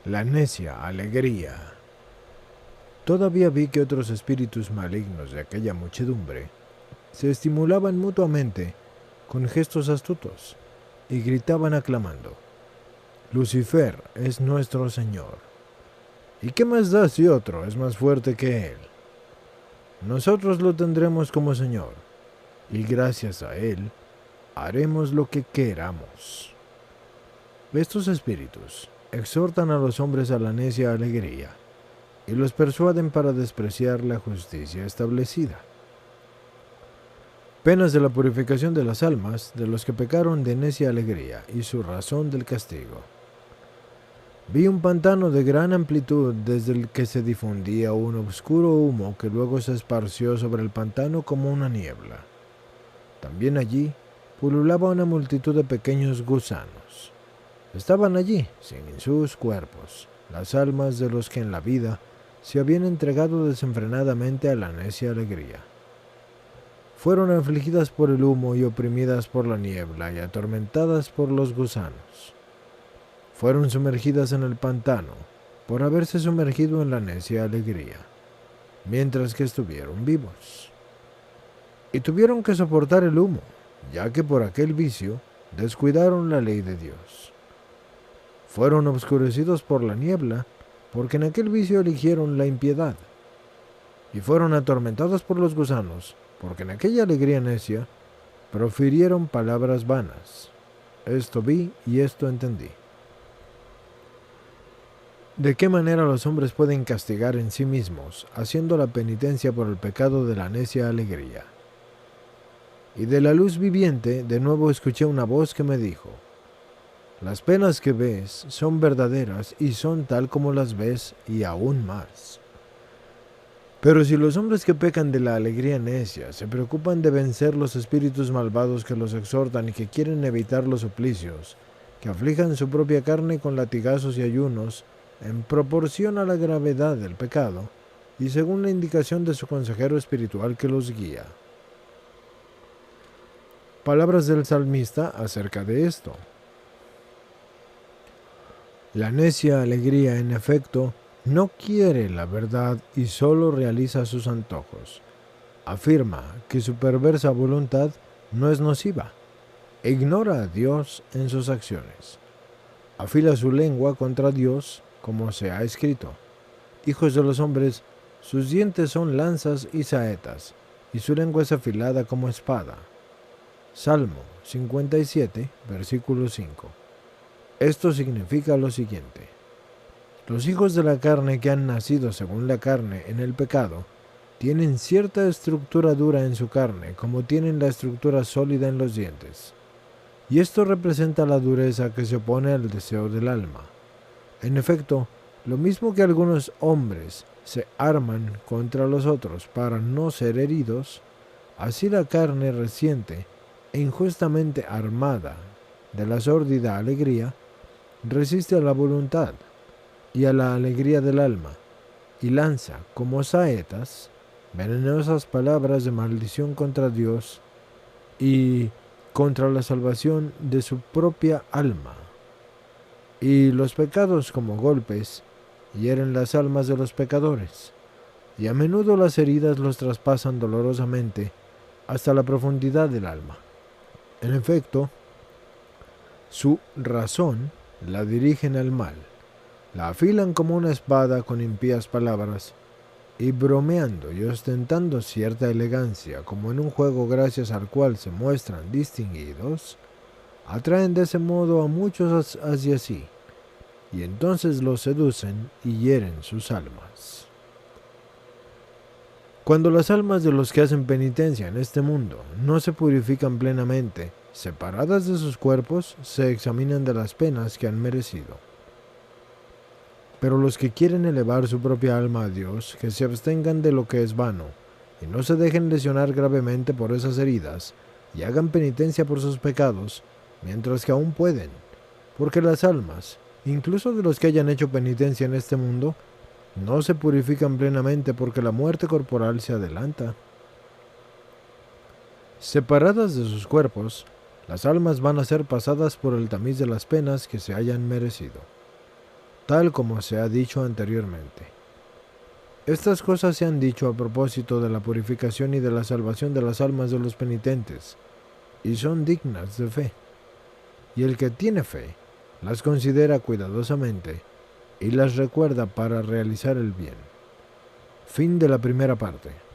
La necia alegría. Todavía vi que otros espíritus malignos de aquella muchedumbre se estimulaban mutuamente con gestos astutos y gritaban aclamando: Lucifer es nuestro Señor. ¿Y qué más da si otro es más fuerte que Él? Nosotros lo tendremos como Señor, y gracias a Él haremos lo que queramos. Estos espíritus exhortan a los hombres a la necia alegría y los persuaden para despreciar la justicia establecida. Penas de la purificación de las almas de los que pecaron de necia alegría y su razón del castigo. Vi un pantano de gran amplitud desde el que se difundía un oscuro humo que luego se esparció sobre el pantano como una niebla. También allí pululaba una multitud de pequeños gusanos. Estaban allí, sin sus cuerpos, las almas de los que en la vida se habían entregado desenfrenadamente a la necia alegría. Fueron afligidas por el humo y oprimidas por la niebla y atormentadas por los gusanos. Fueron sumergidas en el pantano por haberse sumergido en la necia alegría, mientras que estuvieron vivos. Y tuvieron que soportar el humo, ya que por aquel vicio descuidaron la ley de Dios. Fueron obscurecidos por la niebla, porque en aquel vicio eligieron la impiedad. Y fueron atormentados por los gusanos, porque en aquella alegría necia profirieron palabras vanas. Esto vi y esto entendí. ¿De qué manera los hombres pueden castigar en sí mismos, haciendo la penitencia por el pecado de la necia alegría? Y de la luz viviente de nuevo escuché una voz que me dijo: las penas que ves son verdaderas y son tal como las ves y aún más. Pero si los hombres que pecan de la alegría necia se preocupan de vencer los espíritus malvados que los exhortan y que quieren evitar los suplicios, que aflijan su propia carne con latigazos y ayunos, en proporción a la gravedad del pecado, y según la indicación de su consejero espiritual que los guía. Palabras del salmista acerca de esto. La necia alegría, en efecto, no quiere la verdad y solo realiza sus antojos. Afirma que su perversa voluntad no es nociva. Ignora a Dios en sus acciones. Afila su lengua contra Dios, como se ha escrito: hijos de los hombres, sus dientes son lanzas y saetas, y su lengua es afilada como espada. Salmo 57, versículo 5. Esto significa lo siguiente: los hijos de la carne que han nacido según la carne en el pecado tienen cierta estructura dura en su carne, como tienen la estructura sólida en los dientes. Y esto representa la dureza que se opone al deseo del alma. En efecto, lo mismo que algunos hombres se arman contra los otros para no ser heridos, así la carne reciente e injustamente armada de la sórdida alegría resiste a la voluntad y a la alegría del alma, y lanza como saetas venenosas palabras de maldición contra Dios y contra la salvación de su propia alma. Y los pecados como golpes hieren las almas de los pecadores, y a menudo las heridas los traspasan dolorosamente hasta la profundidad del alma. En efecto, su razón la dirigen al mal, la afilan como una espada con impías palabras, y bromeando y ostentando cierta elegancia, como en un juego gracias al cual se muestran distinguidos, atraen de ese modo a muchos hacia sí, y entonces los seducen y hieren sus almas. Cuando las almas de los que hacen penitencia en este mundo no se purifican plenamente, separadas de sus cuerpos, se examinan de las penas que han merecido. Pero los que quieren elevar su propia alma a Dios, que se abstengan de lo que es vano, y no se dejen lesionar gravemente por esas heridas, y hagan penitencia por sus pecados, mientras que aún pueden, porque las almas, incluso de los que hayan hecho penitencia en este mundo, no se purifican plenamente porque la muerte corporal se adelanta. Separadas de sus cuerpos, las almas van a ser pasadas por el tamiz de las penas que se hayan merecido. tal como se ha dicho anteriormente. Estas cosas se han dicho a propósito de la purificación y de la salvación de las almas de los penitentes, y son dignas de fe. Y el que tiene fe, las considera cuidadosamente y las recuerda para realizar el bien. Fin de la primera parte.